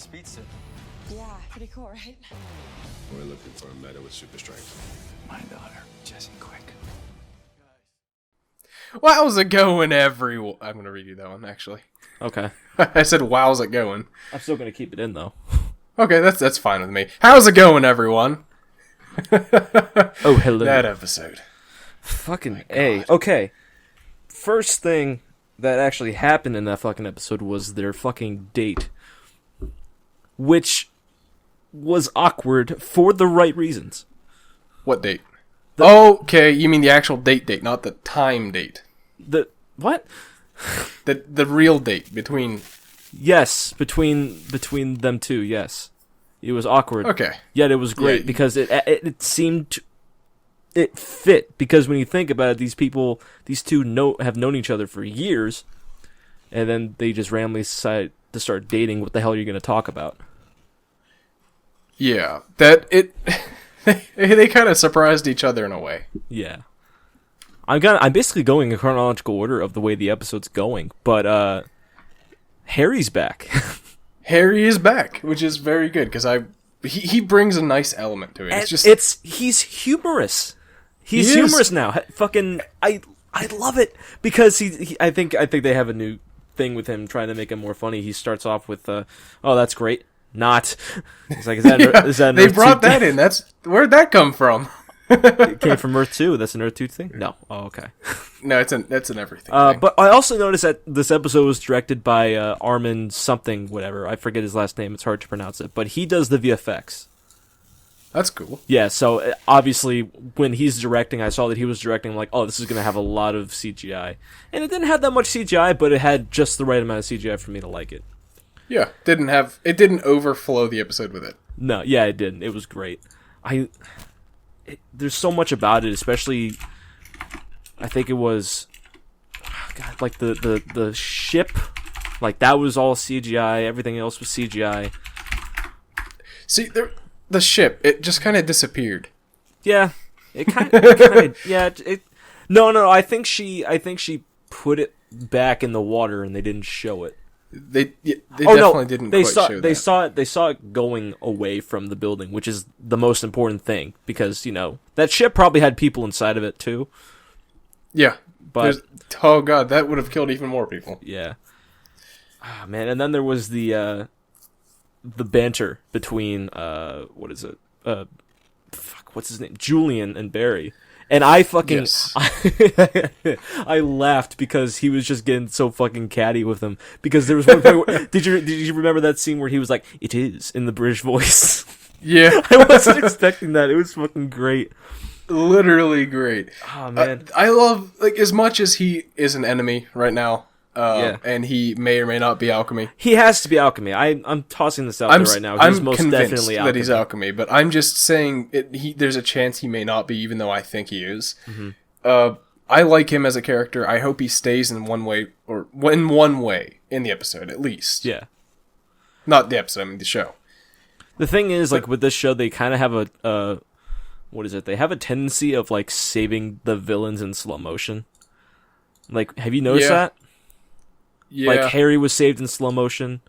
speedster. Yeah, pretty cool, right? We're looking for a meta with super strength. My daughter, Jessie Quick. How's it going, everyone? I'm going to redo that one, actually. Okay. I said, how's it going? I'm still going to keep it in, though. Okay, that's fine with me. How's it going, everyone? Oh, hello. That episode. Fucking A. Okay. First thing that actually happened in that fucking episode was their fucking date. Which was awkward for the right reasons. What date? Okay, you mean the actual date, not the time date. The... What? The real date between... Yes, between them two, yes. It was awkward. Okay. Yet it was great because it seemed... It fit, because when you think about it, these two have known each other for years, and then they just randomly decide to start dating. What the hell are you going to talk about? Yeah, they kind of surprised each other in a way. Yeah. I'm basically going in chronological order of the way the episode's going, but Harry's back. Harry is back, which is very good, because he brings a nice element to it. He's humorous. He's humorous now. Fucking, I love it because I think they have a new thing with him trying to make him more funny. He starts off with, "Oh, that's great." Not. It's like, is that they brought that in. Where'd that come from? It came from Earth 2. That's an Earth 2 thing? No. Oh, okay. No, that's an everything thing. But I also noticed that this episode was directed by Armin something, whatever. I forget his last name. It's hard to pronounce it. But he does the VFX. That's cool. Yeah, so obviously when he's directing, I saw that he was directing like, oh, this is going to have a lot of CGI. And it didn't have that much CGI, but it had just the right amount of CGI for me to like it. Yeah, it didn't overflow the episode with it. No, yeah, it didn't. It was great. There's so much about it, especially, I think it was, God, like the ship, like that was all CGI. Everything else was CGI. See, the ship, it just kind of disappeared. Yeah, it kind of, yeah. No. I think she put it back in the water and they didn't show it. They definitely didn't quite show that. They saw it going away from the building, which is the most important thing, because, that ship probably had people inside of it too. Yeah. But oh god, that would have killed even more people. Yeah. Ah, man, and then there was the banter between what's his name? Julian and Barry. And I fucking... Yes. I laughed because he was just getting so fucking catty with him. Because there was one point where... Did you remember that scene where he was like, "It is," in the British voice? Yeah. I wasn't expecting that. It was fucking great. Literally great. Oh, man. I love... Like, as much as he is an enemy right now, and he may or may not be alchemy. He has to be alchemy. I'm tossing this out there right now. He's most definitely alchemy. That he's alchemy, but I'm just saying there's a chance he may not be, even though I think he is. Mm-hmm. I like him as a character. I hope he stays in one way in the episode, at least. Yeah. Not the episode, I mean the show. The thing is, like, with this show, they kind of have a... what is it? They have a tendency of, like, saving the villains in slow motion. Like, have you noticed that? Yeah. Like, Harry was saved in slow motion.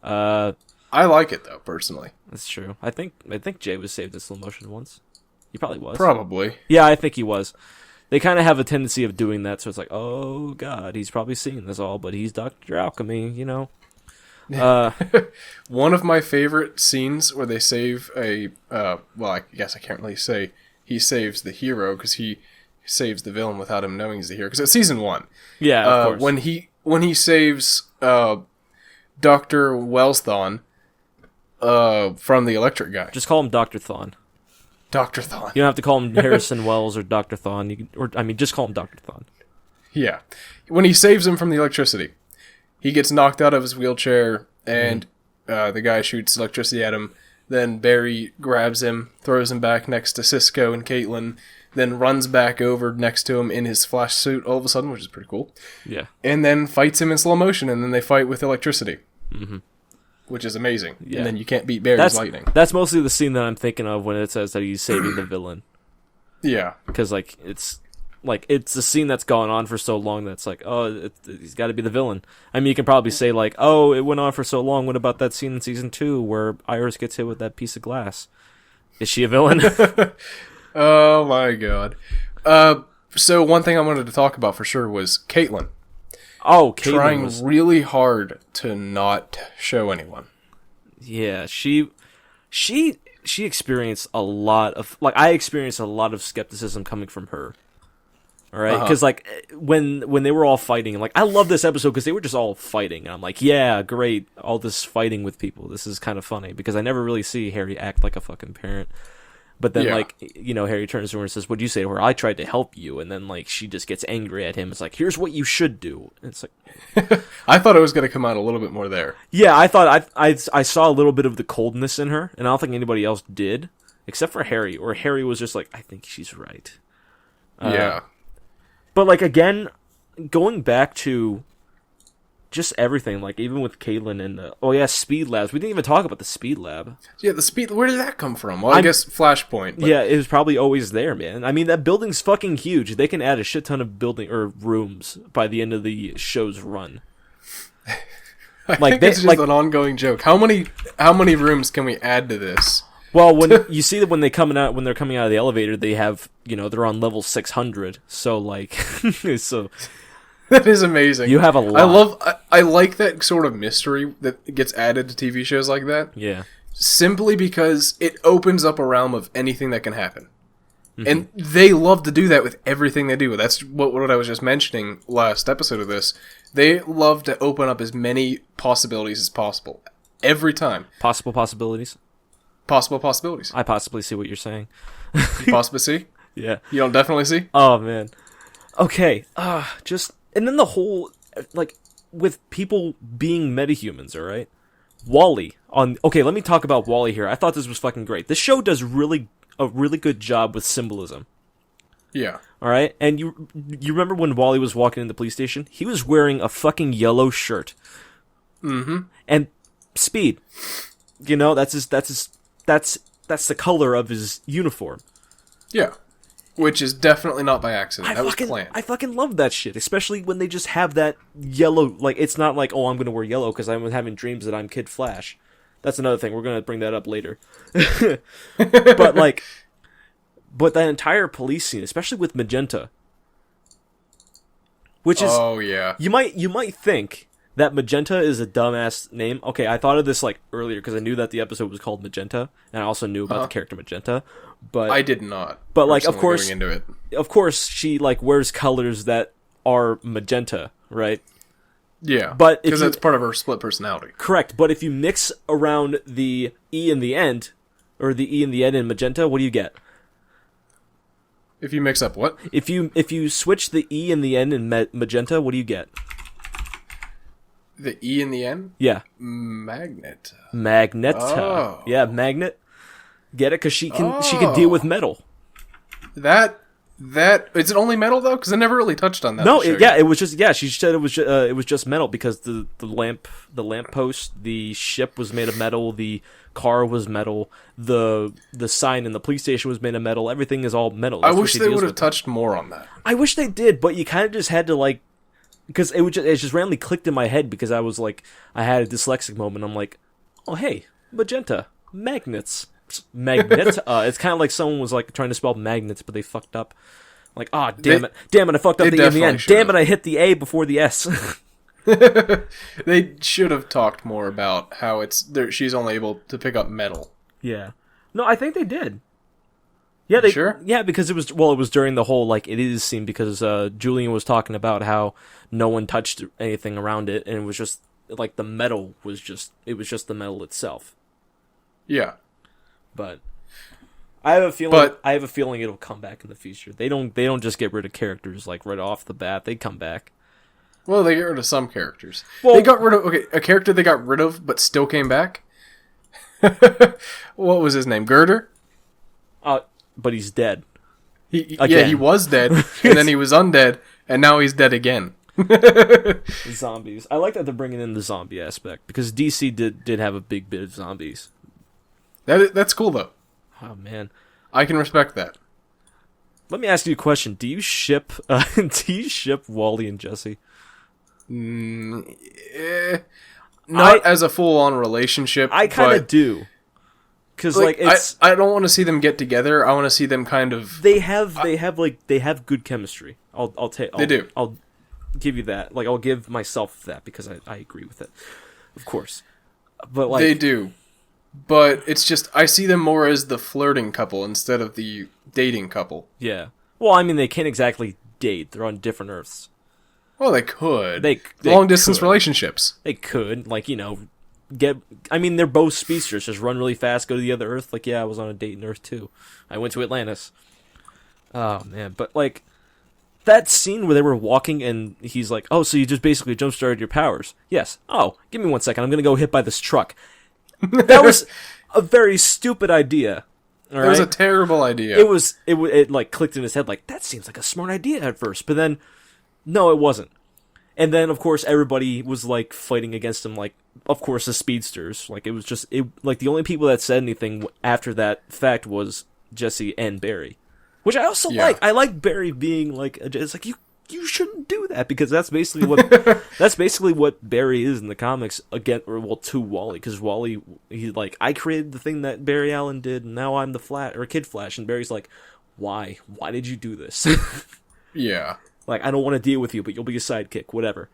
I like it, though, personally. That's true. I think Jay was saved in slow motion once. He probably was. Probably. Yeah, I think he was. They kind of have a tendency of doing that, so it's like, oh, God, he's probably seeing this all, but he's Dr. Alchemy, One of my favorite scenes where they save I guess I can't really say he saves the hero, because he saves the villain without him knowing he's the hero, because it's season 1. Yeah, of course. When he saves Dr. Wellsthon from the electric guy. Just call him Dr. Thawne. Dr. Thawne. You don't have to call him Harrison Wells or Dr. Thawne. Just call him Dr. Thawne. Yeah. When he saves him from the electricity, he gets knocked out of his wheelchair, and the guy shoots electricity at him. Then Barry grabs him, throws him back next to Cisco and Caitlin, then runs back over next to him in his flash suit all of a sudden, which is pretty cool. Yeah. And then fights him in slow motion, and then they fight with electricity. Mm-hmm. Which is amazing. Yeah. And then you can't beat Barry's lightning. That's mostly the scene that I'm thinking of when it says that he's saving the villain. Yeah. Because, like, it's... like, it's a scene that's gone on for so long that's like, oh, he's got to be the villain. I mean, you can probably say, like, oh, it went on for so long. What about that scene in season 2 where Iris gets hit with that piece of glass? Is she a villain? Oh my god. So one thing I wanted to talk about for sure was Caitlyn. Oh, Caitlyn trying really hard to not show anyone. Yeah, she experienced a lot of, like, I experienced a lot of skepticism coming from her. All right, because like when they were all fighting, like, I love this episode because they were just all fighting, and I'm like, yeah, great, all this fighting with people. This is kind of funny because I never really see Harry act like a fucking parent. But then, like, you know, Harry turns to her and says, "What'd you say to her? I tried to help you." And then, like, she just gets angry at him. It's like, "Here's what you should do." And it's like, I thought it was going to come out a little bit more there. yeah, I thought I saw a little bit of the coldness in her, and I don't think anybody else did, except for Harry. Or Harry was just like, "I think she's right." Yeah. But, like, again, going back to just everything, like, even with Caitlyn and, Speed Labs. We didn't even talk about the Speed Lab. Yeah, the speed, where did that come from? Well, I guess Flashpoint. But... yeah, it was probably always there, man. I mean, that building's fucking huge. They can add a shit ton of building or rooms by the end of the show's run. I think it's just an ongoing joke. How many rooms can we add to this? Well, when you see that when they're coming out of the elevator, they have, you know, they're on level 600. So, like, so that is amazing. You have a lot. I like that sort of mystery that gets added to TV shows like that. Yeah. Simply because it opens up a realm of anything that can happen. Mm-hmm. And they love to do that with everything they do. That's what I was just mentioning last episode of this. They love to open up as many possibilities as possible. Every time. Possible possibilities? Possible possibilities. I possibly see what you're saying. You possibly see? Yeah. You don't definitely see? Oh, man. Okay. And then the whole, like, with people being metahumans, alright? WALLY. Okay, let me talk about WALLY here. I thought this was fucking great. This show does a really good job with symbolism. Yeah. Alright? And you remember when WALLY was walking in the police station? He was wearing a fucking yellow shirt. Mm-hmm. And Speed. You know, that's the color of his uniform. Yeah. Which is definitely not by accident. That was planned. I fucking love that shit, especially when they just have that yellow, like, it's not like, oh, I'm gonna wear yellow because I'm having dreams that I'm Kid Flash. That's another thing, we're gonna bring that up later. But that entire police scene, especially with Magenta, which is, oh yeah, you might think that Magenta is a dumbass name. Okay, I thought of this, like, earlier because I knew that the episode was called Magenta, and I also knew about the character Magenta. But I did not. But, like, of course, she, like, wears colors that are magenta, right? Yeah, but because that's part of her split personality. Correct, but if you mix around the E in the end, or the E in the end in magenta, what do you get? If you mix up what? If you switch the E in the end in magenta, what do you get? The E in the end? Yeah. Magneta. Oh. Yeah, magnet. Get it? Because she can deal with metal. That is it only metal though? Because I never really touched on that. No, it was just she said it was just metal because the lamppost, the ship was made of metal, the car was metal, the sign in the police station was made of metal. Everything is all metal. I wish they would have touched more on that. I wish they did, but you kind of just had to, like, because it just randomly clicked in my head because I was like, I had a dyslexic moment. I'm like, oh hey, magenta, magnets. Magnet. It's kind of like someone was, like, trying to spell magnets, but they fucked up. Like, damn it, I fucked up the E in the end. Damn it, I hit the A before the S. They should have talked more about how she's only able to pick up metal. Yeah. No, I think they did. Yeah, they sure. Yeah, because it was during the whole, like, it is scene because Julian was talking about how no one touched anything around it, and it was just like the metal was just the metal itself. Yeah. But I have a feeling it'll come back in the future. They don't just get rid of characters, like, right off the bat. They come back. Well, they get rid of some characters. Well, they got rid of a character they got rid of but still came back. What was his name? Girder? But he's dead. He was dead, and then he was undead, and now he's dead again. Zombies. I like that they're bringing in the zombie aspect because DC did have a big bit of zombies. That's cool though. Oh man, I can respect that. Let me ask you a question. Do you ship Wally and Jesse? Not as a full-on relationship. I kind of do. Because it's I don't want to see them get together. I want to see them kind of. They have good chemistry. They do. I'll give you that. Like, I'll give myself that because I agree with it. Of course. But like they do. But it's just I see them more as the flirting couple instead of the dating couple. Yeah. Well, I mean, they can't exactly date. They're on different Earths. Well, they could. They long distance could. relationships. They could, like, I mean, they're both speedsters. Just run really fast, go to the other Earth. Like, yeah, I was on a date in Earth too. I went to Atlantis. Oh man, but like that scene where they were walking and he's like, "Oh, so you just basically jump started your powers?" Yes. Oh, give me 1 second. I'm gonna go hit by this truck. That was a very stupid idea. All right? It was a terrible idea. It like clicked in his head like that seems like a smart idea at first, but then no, it wasn't. And then of course everybody was like fighting against him, like of course the speedsters. Like like the only people that said anything after that fact was Jesse and Barry, which I also like. I like Barry being like it's like you shouldn't do that because that's basically what Barry is in the comics to Wally, because Wally, he's like, I created the thing that Barry Allen did and now I'm the Kid Flash, and Barry's like, why did you do this? Yeah, like, I don't want to deal with you, but you'll be a sidekick, whatever.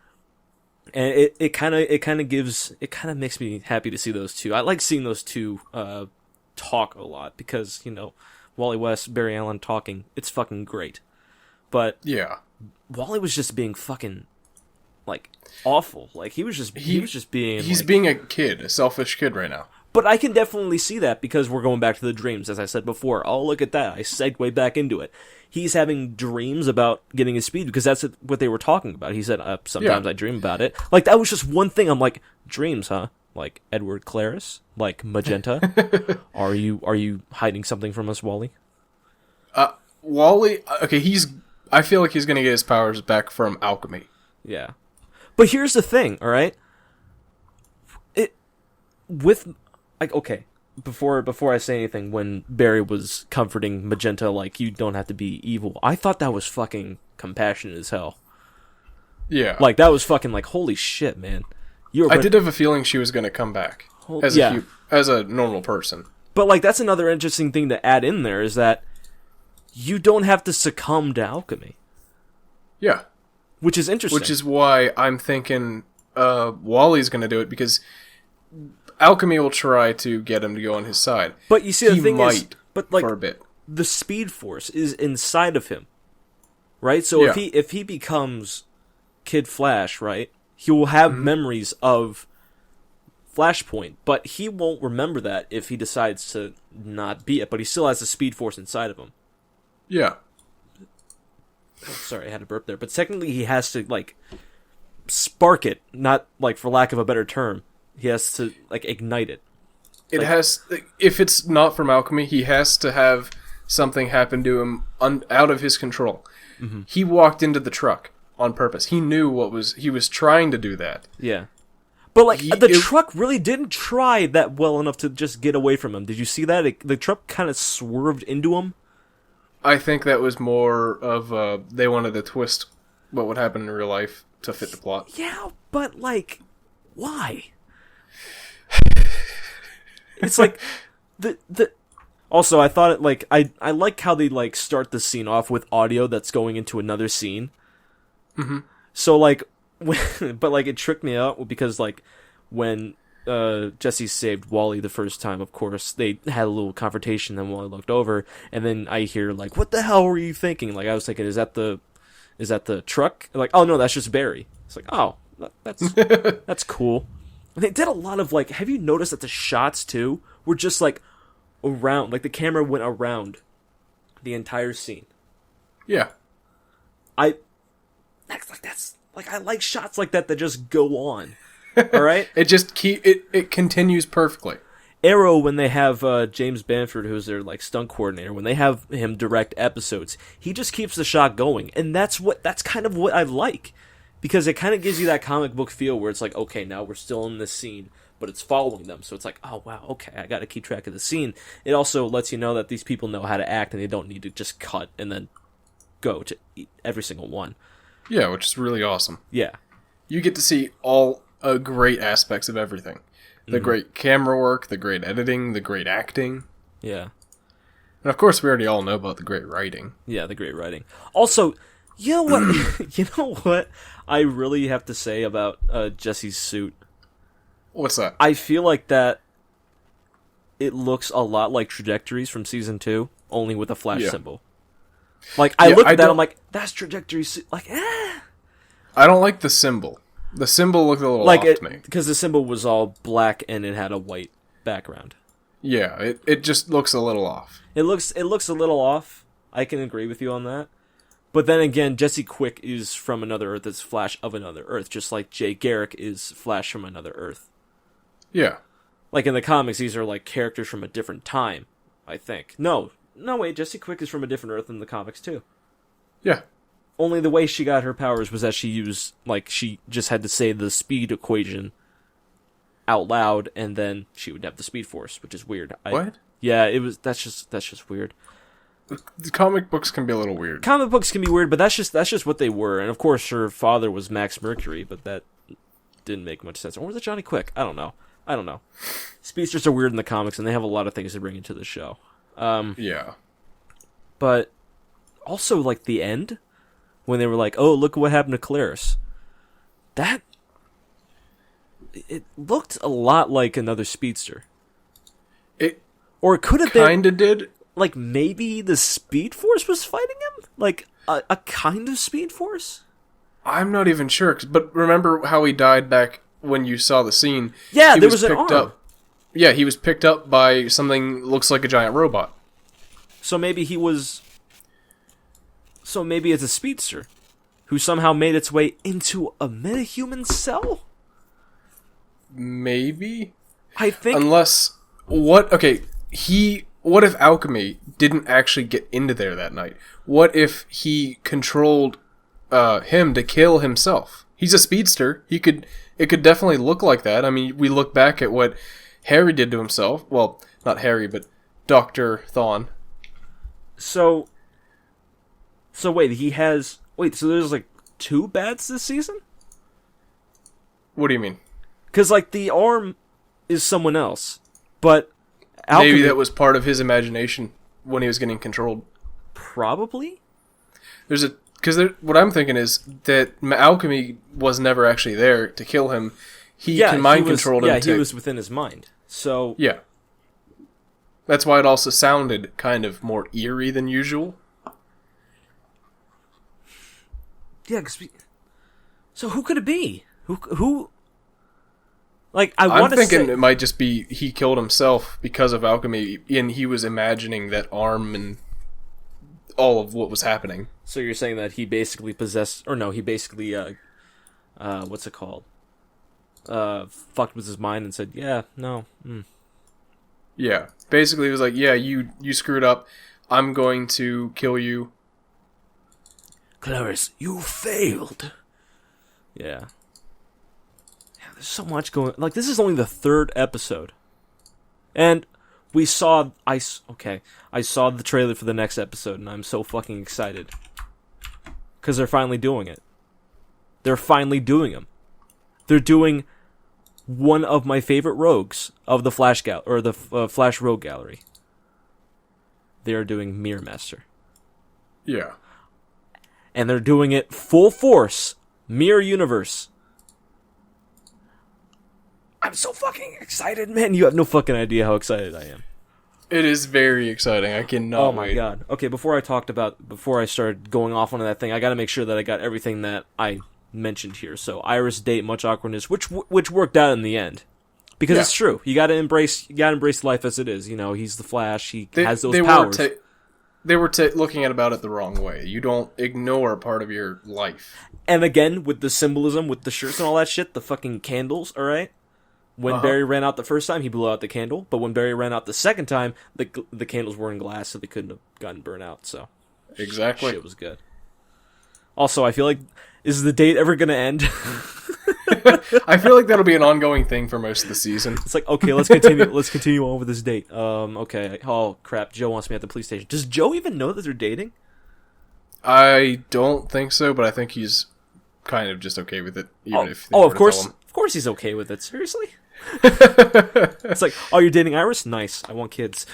And it kind of makes me happy to see those two. I like seeing those two talk a lot because Wally West, Barry Allen talking, it's fucking great. But yeah, Wally was just being fucking like awful. Like he was just being. He's being a selfish kid right now. But I can definitely see that because we're going back to the dreams, as I said before. Oh, look at that! I segue back into it. He's having dreams about getting his speed because that's what they were talking about. He said, "Sometimes I dream about it." Like that was just one thing. I'm like, dreams, huh? Like Edward Claris, like Magenta. Are you hiding something from us, Wally? Wally. Okay, I feel like he's gonna get his powers back from alchemy. Yeah, but here's the thing. All right, before I say anything, when Barry was comforting Magenta, like, you don't have to be evil, I thought that was fucking compassionate as hell. Yeah, like that was fucking like, holy shit, man. I did have a feeling she was gonna come back as a normal person. But like that's another interesting thing to add in there is that you don't have to succumb to alchemy. Yeah. Which is interesting. Which is why I'm thinking Wally's going to do it, because alchemy will try to get him to go on his side. But you see, the thing is, for a bit. The Speed Force is inside of him, right? So if he becomes Kid Flash, right, he will have memories of Flashpoint, but he won't remember that if he decides to not be it. But he still has the Speed Force inside of him. Yeah. Oh, sorry, I had a burp there. But technically, he has to, like, spark it, not, like, for lack of a better term. He has to, like, ignite it. If it's not from alchemy, he has to have something happen to him out of his control. Mm-hmm. He walked into the truck on purpose. He knew he was trying to do that. Yeah. But, like, the truck really didn't try that well enough to just get away from him. Did you see that? The truck kind of swerved into him. I think that was more of they wanted to twist what would happen in real life to fit the plot. Yeah, but like, why? It's like the. Also, I thought it like I like how they like start the scene off with audio that's going into another scene. Mm-hmm. So like, but like it tricked me out because like when Jesse saved Wally the first time, of course, they had a little confrontation, then Wally looked over, and then I hear, like, what the hell were you thinking? Like, I was thinking, is that the truck? Like, oh, no, that's just Barry. It's like, oh, that's cool. And they did a lot of, like, have you noticed that the shots, too, were just, like, around, like, the camera went around the entire scene. Yeah. I like shots like that just go on. All right, it continues perfectly. Arrow, when they have James Bamford, who's their like stunt coordinator, when they have him direct episodes, he just keeps the shot going, and that's kind of what I like, because it kind of gives you that comic book feel where it's like, okay, now we're still in this scene, but it's following them, so it's like, oh wow, okay, I got to keep track of the scene. It also lets you know that these people know how to act, and they don't need to just cut and then go to every single one. Yeah, which is really awesome. Yeah. You get to see all great aspects of everything. The great camera work, the great editing, the great acting. Yeah. And of course, we already all know about the great writing. Yeah, the great writing. Also, you know what? You know what I really have to say about Jesse's suit? What's that? I feel like that it looks a lot like Trajectories from Season 2, only with a Flash symbol. Like, I look at that, I'm like, that's Trajectories suit. Like, I don't like the symbol. The symbol looked a little off to me. Because the symbol was all black and it had a white background. Yeah, it just looks a little off. It looks a little off. I can agree with you on that. But then again, Jesse Quick is from another Earth. It's Flash of another Earth, just like Jay Garrick is Flash from another Earth. Yeah. Like in the comics, these are like characters from a different time, I think. No, wait, Jesse Quick is from a different Earth in the comics too. Yeah. Only the way she got her powers was that she just had to say the speed equation out loud, and then she would have the Speed Force, which is weird. What? Yeah, that's just weird. The comic books can be a little weird. Comic books can be weird, but that's just what they were. And of course, her father was Max Mercury, but that didn't make much sense. Or was it Johnny Quick? I don't know. Speedsters are weird in the comics, and they have a lot of things to bring into the show. Yeah. But also, like, the end, when they were like, oh, look what happened to Claris. It looked a lot like another Speedster. Or it could have been... Kinda did. Like, maybe the Speed Force was fighting him? Like, a kind of Speed Force? I'm not even sure. But remember how he died back when you saw the scene? Yeah, there was an arm. Yeah, he was picked up by something looks like a giant robot. So maybe he was... So maybe it's a speedster who somehow made its way into a metahuman cell? Maybe? I think... Unless... What if Alchemy didn't actually get into there that night? What if he controlled him to kill himself? He's a speedster. It could definitely look like that. I mean, we look back at what Harry did to himself. Well, not Harry, but Dr. Thawne. So wait, so there's like 2 bats this season? What do you mean? Because, like, the arm is someone else, but Alchemy... Maybe that was part of his imagination when he was getting controlled. Probably? What I'm thinking is that Alchemy was never actually there to kill him. He controlled him. Yeah, he was within his mind. So... Yeah. That's why it also sounded kind of more eerie than usual. Yeah, so who could it be? Who? Like, I'm thinking it might just be he killed himself because of Alchemy, and he was imagining that arm and all of what was happening. So you're saying that he basically possessed, or no, he basically, what's it called? Fucked with his mind and said, yeah, no. Yeah, basically he was like, yeah, you screwed up. I'm going to kill you. Clarice, you failed. Yeah. There's so much going... Like, this is only the 3rd episode. And I saw the trailer for the next episode, and I'm so fucking excited. Because they're finally doing it. They're finally doing them. They're doing one of my favorite rogues of the Flash Flash Rogue Gallery. They are doing Mirror Master. Yeah. And they're doing it full force. Mirror Universe. I'm so fucking excited, man. You have no fucking idea how excited I am. It is very exciting. I cannot Oh my god. Okay, before I started going off on that thing, I gotta make sure that I got everything that I mentioned here. So, Iris, date, much awkwardness, which worked out in the end. Because it's true. You gotta embrace life as it is. You know, he's the Flash. He has those powers. They were looking about it the wrong way. You don't ignore part of your life. And again, with the symbolism, with the shirts and all that shit, the fucking candles, alright? When Barry ran out the first time, he blew out the candle. But when Barry ran out the second time, the candles were in glass, so they couldn't have gotten burnt out. So exactly, shit was good. Also, I feel like, is the date ever going to end? I feel like that'll be an ongoing thing for most of the season. It's like, okay, let's continue on with this date. Okay. Oh, crap. Joe wants me at the police station. Does Joe even know that they're dating? I don't think so, but I think he's kind of just okay with it. Even if they Oh, were of to course. tell him. Of course he's okay with it. Seriously? It's like, oh, you're dating Iris? Nice. I want kids.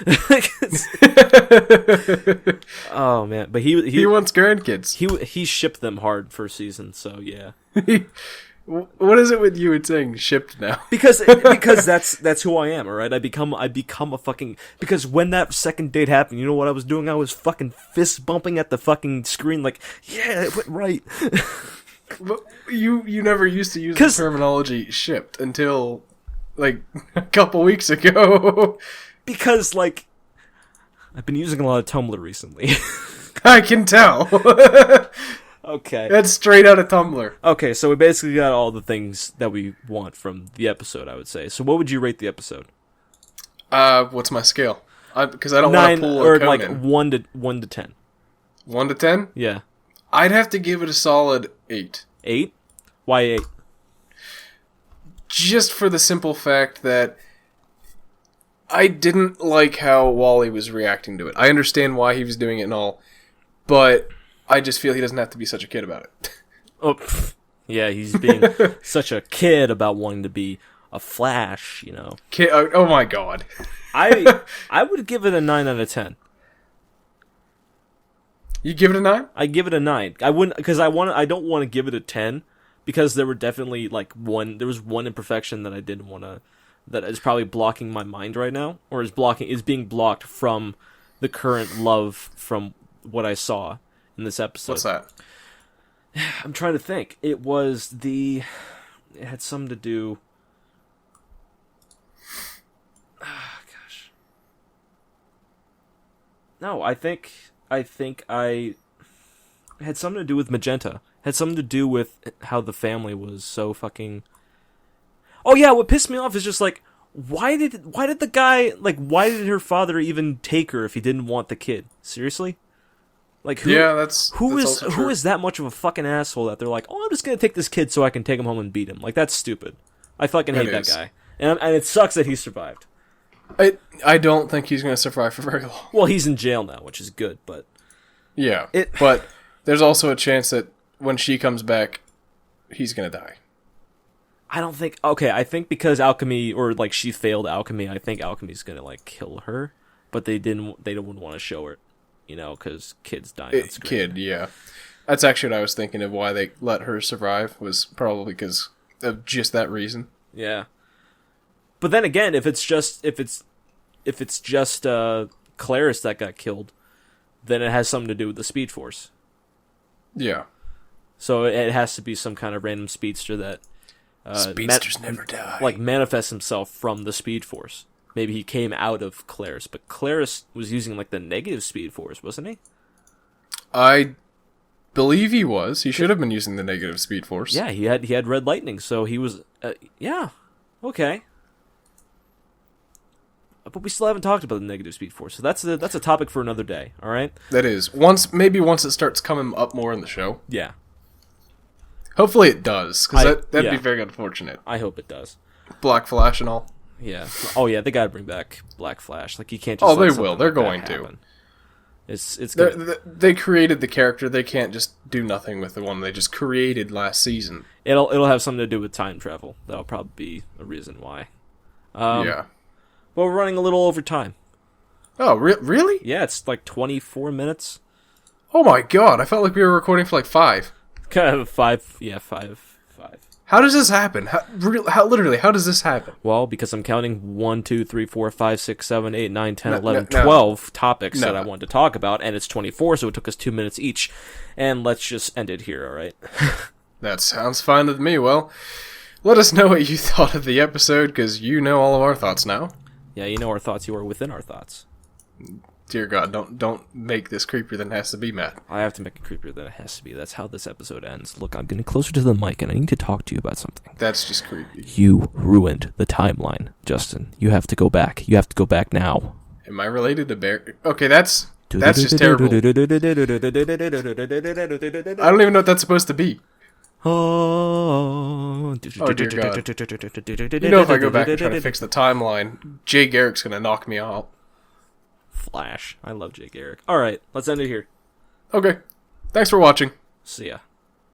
Oh, man. But He wants grandkids. he shipped them hard first season, so yeah. What is it with you and saying shipped now? Because that's who I am, alright? I become a fucking... Because when that second date happened, you know what I was doing? I was fucking fist bumping at the fucking screen like, yeah, it went right. But you never used to use the terminology shipped until, like, a couple weeks ago. Because, like, I've been using a lot of Tumblr recently. I can tell. Okay. That's straight out of Tumblr. Okay, so we basically got all the things that we want from the episode, I would say. So what would you rate the episode? What's my scale? Because I don't want to 9 pull or a like Conan. 1 to 10. 1 to 10? Yeah. I'd have to give it a solid 8. 8? Why 8? Just for the simple fact that I didn't like how WALLY was reacting to it. I understand why he was doing it and all, but I just feel he doesn't have to be such a kid about it. Oh, yeah, he's being such a kid about wanting to be a Flash, you know. Kid, oh my god. I would give it a 9 out of 10. You give it a 9? I give it a 9. I wouldn't, because I don't want to give it a 10 because there were definitely there was one imperfection that I didn't want to, that is probably blocking my mind right now, or is being blocked from the current love from what I saw in this episode. What's that? I'm trying to think. It had something to do. Gosh. No, I think it had something to do with Magenta. It had something to do with how the family was so fucking. Oh yeah, what pissed me off is just like, why did her father even take her if he didn't want the kid? Seriously? Like, who is that much of a fucking asshole that they're like, oh, I'm just gonna take this kid so I can take him home and beat him? Like, that's stupid. I fucking hate that guy, and it sucks that he survived. I don't think he's gonna survive for very long. Well, he's in jail now, which is good, but yeah, but there's also a chance that when she comes back, he's gonna die. I don't think. Okay, I think because alchemy, or like she failed alchemy, I think alchemy's gonna like kill her, but they wouldn't want to show her. You know, because kids die on screen. Yeah. That's actually what I was thinking of why they let her survive, was probably because of just that reason. Yeah. But then again, if it's just Clarice that got killed, then it has something to do with the Speed Force. Yeah. So it has to be some kind of random speedster that speedsters never die. Like manifests himself from the Speed Force. Maybe he came out of Clarice, but Clarice was using like the negative Speed Force, wasn't he? I believe he was. He should have been using the negative Speed Force. Yeah, he had red lightning, so he was. Yeah, okay. But we still haven't talked about the negative Speed Force, so that's a topic for another day. All right. That is once it starts coming up more in the show. Yeah. Hopefully it does, because that'd be very unfortunate. I hope it does. Black Flash and all. Yeah. Oh yeah, they gotta bring back Black Flash. Like you can't just. Oh, they will. They're going to. It's they created the character. They can't just do nothing with the one they just created last season. It'll have something to do with time travel. That'll probably be a reason why. Yeah. Well, we're running a little over time. Oh, really? Yeah, it's like 24 minutes. Oh my god! I felt like we were recording for like 5. Kind of 5. Yeah, 5. How does this happen? How does this happen? Well, because I'm counting 1, 2, 3, 4, 5, 6, 7, 8, 9, 10, 11, 12 topics that I wanted to talk about, and it's 24, so it took us 2 minutes each. And let's just end it here, alright? That sounds fine with me. Well, let us know what you thought of the episode, because you know all of our thoughts now. Yeah, you know our thoughts. You are within our thoughts. Dear God, don't make this creepier than it has to be, Matt. I have to make it creepier than it has to be. That's how this episode ends. Look, I'm getting closer to the mic, and I need to talk to you about something. That's just creepy. You ruined the timeline, Justin. You have to go back. You have to go back now. Am I related to Bear? Okay, that's just terrible. I don't even know what that's supposed to be. Oh dear God. You know, if I go back and try to fix the timeline, Jay Garrick's gonna knock me out. Flash. I love Jay Garrick. Alright, let's end it here. Okay. Thanks for watching. See ya.